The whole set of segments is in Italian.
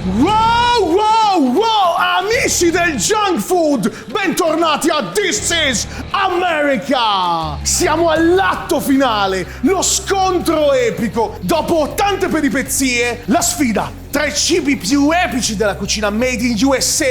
Wow, wow, wow, amici del junk food, bentornati a This is America! Siamo all'atto finale, lo scontro epico. Dopo tante peripezie, la sfida tra i cibi più epici della cucina made in USA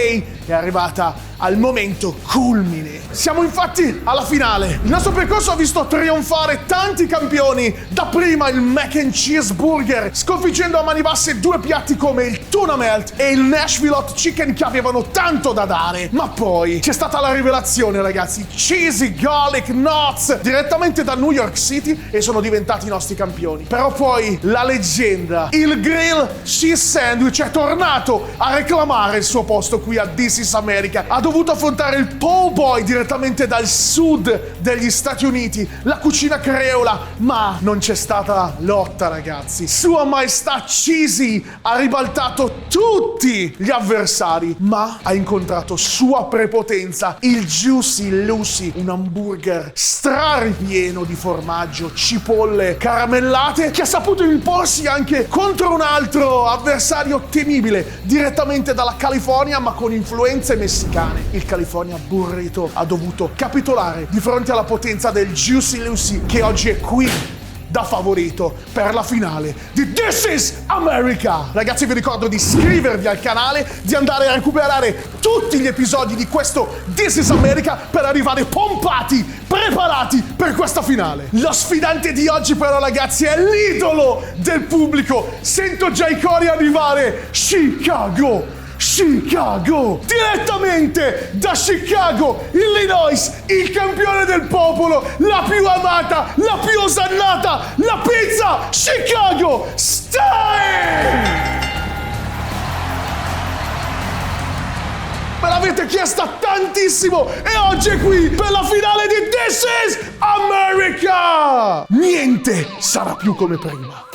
è arrivata al momento culmine. Siamo infatti alla finale. Il nostro percorso ha visto trionfare tanti campioni, dapprima il mac and cheese burger, sconfiggendo a mani basse due piatti come il tuna melt e il Nashville hot chicken che avevano tanto da dare. Ma poi c'è stata la rivelazione, ragazzi. Cheesy garlic nuts direttamente da New York City e sono diventati i nostri campioni. Però poi la leggenda, il grill cheese sandwich, è tornato a reclamare il suo posto qui a This is America. Ha dovuto affrontare il po' boy direttamente dal sud degli Stati Uniti, la cucina creola, ma non c'è stata lotta, ragazzi. Sua Maestà Cheesy ha ribaltato tutti gli avversari, ma ha incontrato sua prepotenza, il Juicy Lucy, un hamburger straripieno di formaggio, cipolle caramellate, che ha saputo imporsi anche contro un altro avversario temibile, direttamente dalla California, ma con influenze messicane. Il California Burrito ha dovuto capitolare di fronte alla potenza del Juicy Lucy, che oggi è qui da favorito per la finale di This is America. Ragazzi, vi ricordo di iscrivervi al canale, di andare a recuperare tutti gli episodi di questo This is America per arrivare pompati, preparati per questa finale. Lo sfidante di oggi però, ragazzi, è l'idolo del pubblico. Sento già i cori arrivare. Chicago, direttamente da Chicago, Illinois, il campione del popolo, la più amata, la più osannata, la pizza Chicago Style! Me l'avete chiesta tantissimo e oggi è qui per la finale di This is America! Niente sarà più come prima.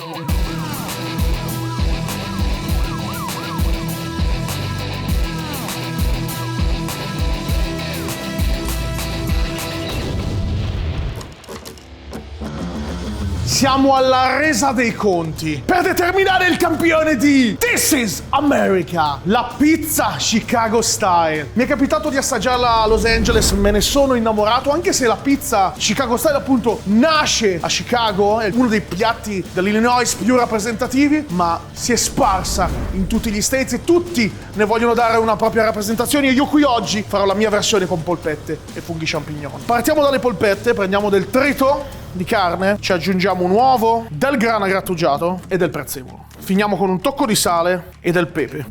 Siamo alla resa dei conti per determinare il campione di This is America, la pizza Chicago Style. Mi è capitato di assaggiarla a Los Angeles, me ne sono innamorato, anche se la pizza Chicago Style appunto nasce a Chicago, è uno dei piatti dell'Illinois più rappresentativi, ma si è sparsa in tutti gli States e tutti ne vogliono dare una propria rappresentazione, e io qui oggi farò la mia versione con polpette e funghi champignon. Partiamo dalle polpette, prendiamo del trito di carne, ci aggiungiamo un uovo, del grana grattugiato e del prezzemolo. Finiamo con un tocco di sale e del pepe.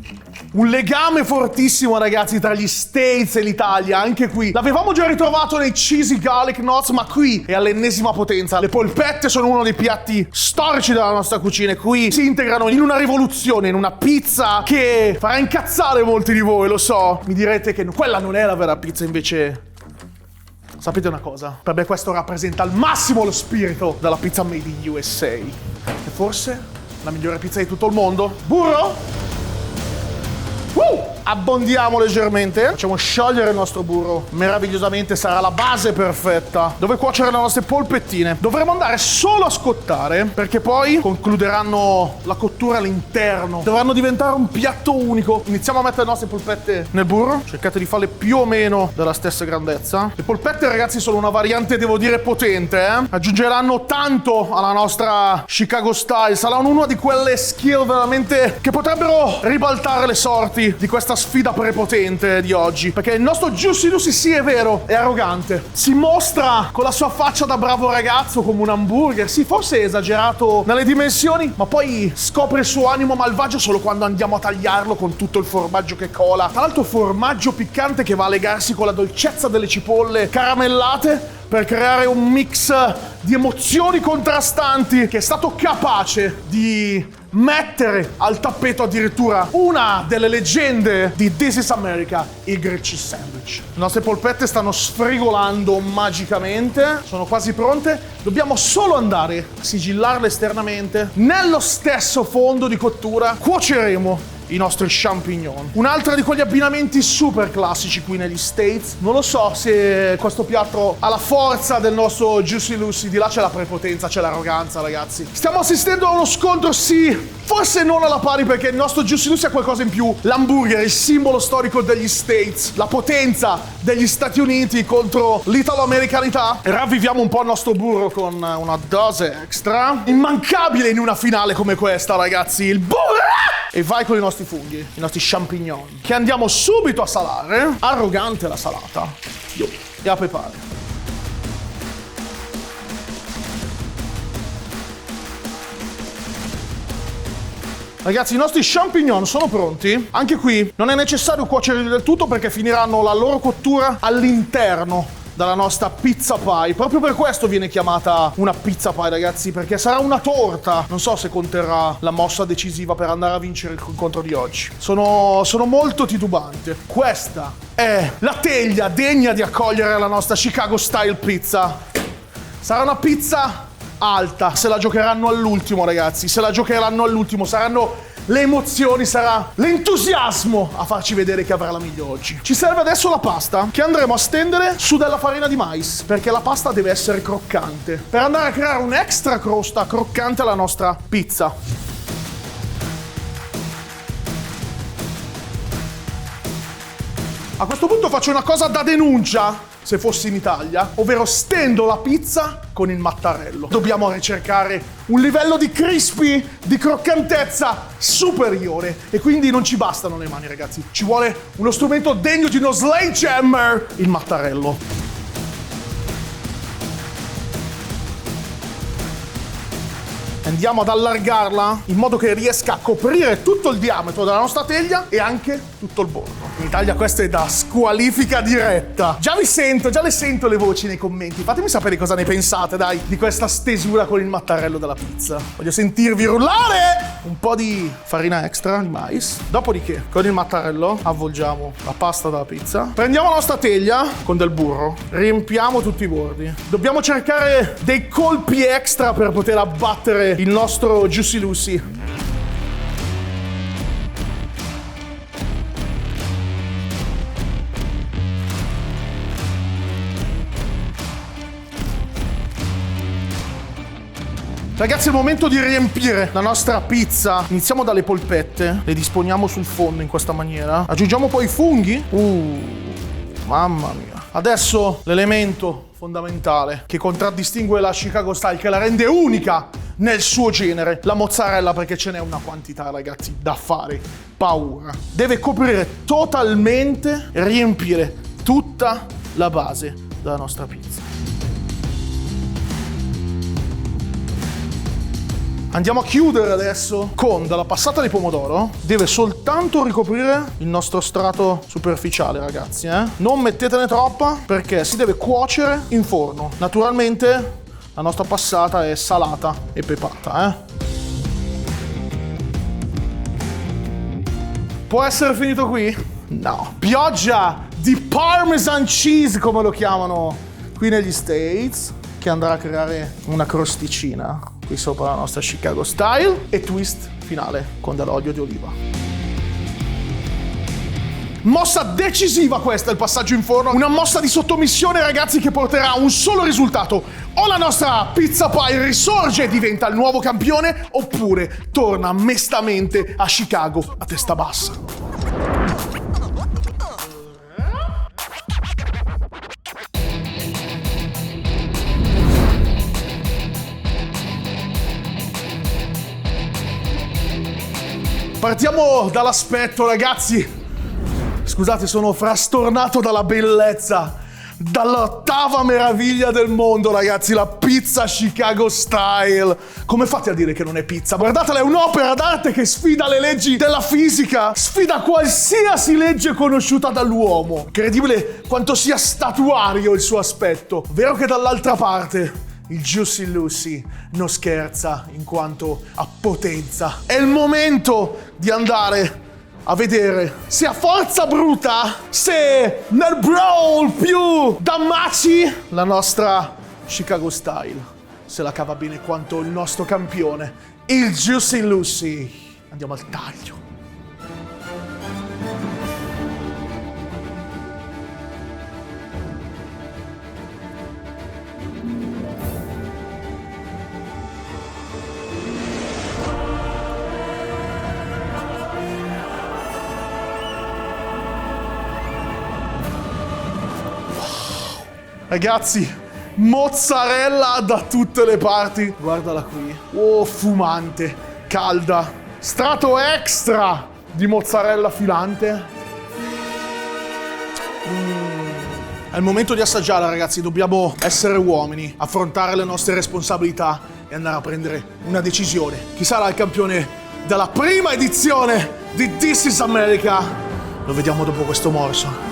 Un legame fortissimo, ragazzi, tra gli States e l'Italia. Anche qui l'avevamo già ritrovato nei cheesy garlic nuts, ma qui è all'ennesima potenza. Le polpette sono uno dei piatti storici della nostra cucina e qui si integrano in una rivoluzione, in una pizza che farà incazzare molti di voi, lo so. Mi direte che quella non è la vera pizza, invece sapete una cosa? Per me questo rappresenta al massimo lo spirito della pizza made in USA. E forse la migliore pizza di tutto il mondo? Burro? Abbondiamo leggermente, facciamo sciogliere il nostro burro meravigliosamente, sarà la base perfetta dove cuocere le nostre polpettine. Dovremo andare solo a scottare perché poi concluderanno la cottura all'interno, dovranno diventare un piatto unico. Iniziamo a mettere le nostre polpette nel burro, cercate di farle più o meno della stessa grandezza. Le polpette, ragazzi, sono una variante, devo dire, potente, aggiungeranno tanto alla nostra Chicago Style, saranno una di quelle skill veramente che potrebbero ribaltare le sorti di questa sfida prepotente di oggi, perché il nostro Juicy Lucy, sì, è vero, è arrogante, si mostra con la sua faccia da bravo ragazzo come un hamburger, sì, forse è esagerato nelle dimensioni, ma poi scopre il suo animo malvagio solo quando andiamo a tagliarlo con tutto il formaggio che cola, tra l'altro formaggio piccante che va a legarsi con la dolcezza delle cipolle caramellate per creare un mix di emozioni contrastanti che è stato capace di mettere al tappeto addirittura una delle leggende di This is America, il grilled cheese sandwich. Le nostre polpette stanno sfrigolando magicamente, sono quasi pronte, dobbiamo solo andare a sigillarle esternamente. Nello stesso fondo di cottura cuoceremo i nostri champignon. Un'altra di quegli abbinamenti super classici qui negli States. Non lo so se questo piatto ha la forza del nostro Juicy Lucy. Di là c'è la prepotenza, c'è l'arroganza, ragazzi. Stiamo assistendo a uno scontro, sì, forse non alla pari, perché il nostro Juicy Lucy ha qualcosa in più. L'hamburger, il simbolo storico degli States, la potenza degli Stati Uniti contro l'italo-americanità. Ravviviamo un po' il nostro burro con una dose extra. Immancabile in una finale come questa, ragazzi, il burro! E vai con i nostri funghi, i nostri champignon, che andiamo subito a salare. Arrogante la salata. E a pepare. Ragazzi, i nostri champignon sono pronti. Anche qui non è necessario cuocerli del tutto perché finiranno la loro cottura all'interno dalla nostra pizza pie. Proprio per questo viene chiamata una pizza pie, ragazzi, perché sarà una torta. Non so se conterrà la mossa decisiva per andare a vincere l'incontro di oggi. Sono molto titubante. Questa è la teglia degna di accogliere la nostra Chicago Style Pizza. Sarà una pizza alta. Se la giocheranno all'ultimo, ragazzi. Se la giocheranno all'ultimo. Saranno le emozioni, sarà l'entusiasmo a farci vedere che avrà la meglio oggi. Ci serve adesso la pasta che andremo a stendere su della farina di mais, perché la pasta deve essere croccante, per andare a creare un'extra crosta croccante alla nostra pizza. A questo punto faccio una cosa da denuncia, se fossi in Italia, ovvero stendo la pizza con il mattarello. Dobbiamo ricercare un livello di crispy, di croccantezza superiore, e quindi non ci bastano le mani, ragazzi. Ci vuole uno strumento degno di uno sledgehammer, il mattarello. Andiamo ad allargarla in modo che riesca a coprire tutto il diametro della nostra teglia e anche tutto il bordo. In Italia questo è da squalifica diretta. Già le sento le voci nei commenti. Fatemi sapere cosa ne pensate, dai, di questa stesura con il mattarello della pizza. Voglio sentirvi urlare! Un po' di farina extra di mais. Dopodiché, con il mattarello avvolgiamo la pasta della pizza. Prendiamo la nostra teglia con del burro. Riempiamo tutti i bordi. Dobbiamo cercare dei colpi extra per poter abbattere il nostro Juicy Lucy. Ragazzi, è il momento di riempire la nostra pizza. Iniziamo dalle polpette, le disponiamo sul fondo in questa maniera. Aggiungiamo poi i funghi. Mamma mia. Adesso l'elemento fondamentale che contraddistingue la Chicago Style, che la rende unica nel suo genere, la mozzarella, perché ce n'è una quantità, ragazzi, da fare paura. Deve coprire totalmente, riempire tutta la base della nostra pizza. Andiamo a chiudere adesso con della passata di pomodoro. Deve soltanto ricoprire il nostro strato superficiale, ragazzi, Non mettetene troppa perché si deve cuocere in forno. Naturalmente la nostra passata è salata e pepata, Può essere finito qui? No. Pioggia di Parmesan cheese, come lo chiamano qui negli States, che andrà a creare una crosticina qui sopra la nostra Chicago Style, e twist finale con dell'olio di oliva. Mossa decisiva questa, il passaggio in forno. Una mossa di sottomissione, ragazzi, che porterà a un solo risultato. O la nostra pizza pie risorge e diventa il nuovo campione, oppure torna mestamente a Chicago a testa bassa. Partiamo dall'aspetto, ragazzi. Scusate, sono frastornato dalla bellezza, dall'ottava meraviglia del mondo, ragazzi, la pizza Chicago Style. Come fate a dire che non è pizza? Guardatela, è un'opera d'arte che sfida le leggi della fisica, sfida qualsiasi legge conosciuta dall'uomo. Incredibile quanto sia statuario il suo aspetto. Vero che dall'altra parte il Juicy Lucy non scherza in quanto a potenza. È il momento di andare a vedere se a forza bruta, se nel brawl più da maci, la nostra Chicago Style se la cava bene quanto il nostro campione, il Juicy Lucy. Andiamo al taglio. Ragazzi, mozzarella da tutte le parti. Guardala qui. Oh, fumante, calda. Strato extra di mozzarella filante. È il momento di assaggiare, ragazzi. Dobbiamo essere uomini, affrontare le nostre responsabilità e andare a prendere una decisione. Chi sarà il campione della prima edizione di This is America? Lo vediamo dopo questo morso.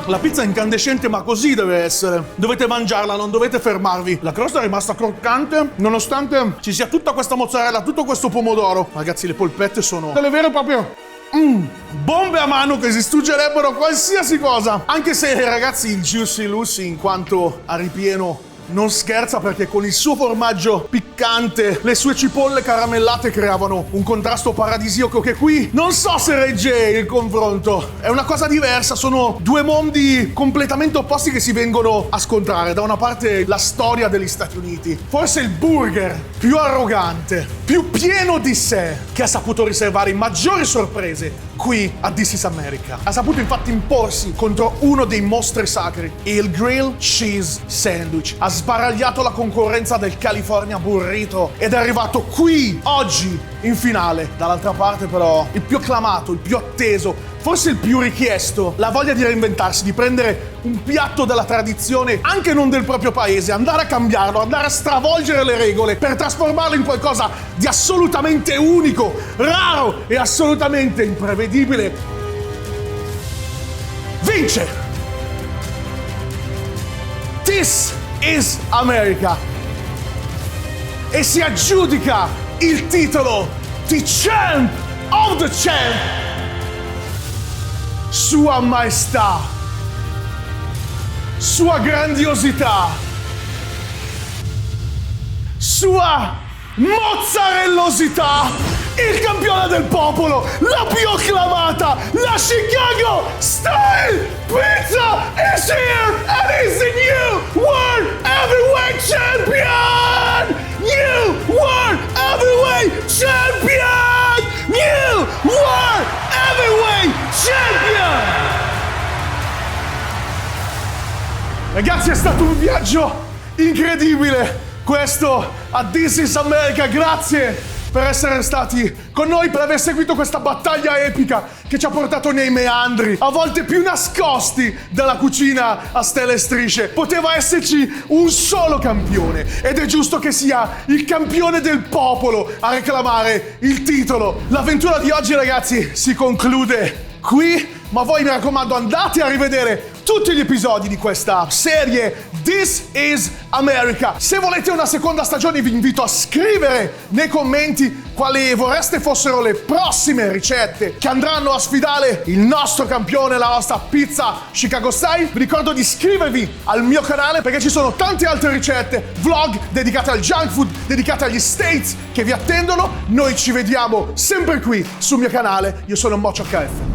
La pizza è incandescente, ma così deve essere. Dovete mangiarla, non dovete fermarvi. La crosta è rimasta croccante, nonostante ci sia tutta questa mozzarella, tutto questo pomodoro. Ragazzi, le polpette sono delle vere e proprie bombe a mano che si distruggerebbero qualsiasi cosa. Anche se, ragazzi, il Juicy Lucy, in quanto a ripieno, non scherza, perché con il suo formaggio piccante, le sue cipolle caramellate creavano un contrasto paradisiaco che qui non so se regge il confronto. È una cosa diversa, sono due mondi completamente opposti che si vengono a scontrare. Da una parte la storia degli Stati Uniti, forse il burger più arrogante, più pieno di sé, che ha saputo riservare maggiori sorprese qui a This is America. Ha saputo infatti imporsi contro uno dei mostri sacri, il Grilled Cheese Sandwich. Ha sbaragliato la concorrenza del California Burrito ed è arrivato qui, oggi, in finale. Dall'altra parte però, il più acclamato, il più atteso, forse il più richiesto, la voglia di reinventarsi, di prendere un piatto della tradizione, anche non del proprio paese, andare a cambiarlo, andare a stravolgere le regole per trasformarlo in qualcosa di assolutamente unico, raro e assolutamente imprevedibile. Vince! This is America! E si aggiudica il titolo di Champ of the Champ! Sua maestà, sua grandiosità, sua mozzarellosità, il campione del popolo, la più acclamata, la Chicago Style Pizza is here and is the new World Heavyweight Champion! New World Heavyweight Champion! New World Heavyweight Champion! Ragazzi, è stato un viaggio incredibile questo a This is America. Grazie per essere stati con noi, per aver seguito questa battaglia epica che ci ha portato nei meandri, a volte più nascosti dalla cucina a stelle e strisce. Poteva esserci un solo campione ed è giusto che sia il campione del popolo a reclamare il titolo. L'avventura di oggi, ragazzi, si conclude qui, ma voi, mi raccomando, andate a rivedere tutti gli episodi di questa serie This is America. Se volete una seconda stagione vi invito a scrivere nei commenti quali vorreste fossero le prossime ricette che andranno a sfidare il nostro campione, la nostra pizza Chicago Style. Vi ricordo di iscrivervi al mio canale perché ci sono tante altre ricette, vlog dedicate al junk food, dedicate agli States che vi attendono. Noi ci vediamo sempre qui sul mio canale. Io sono Mocho HF.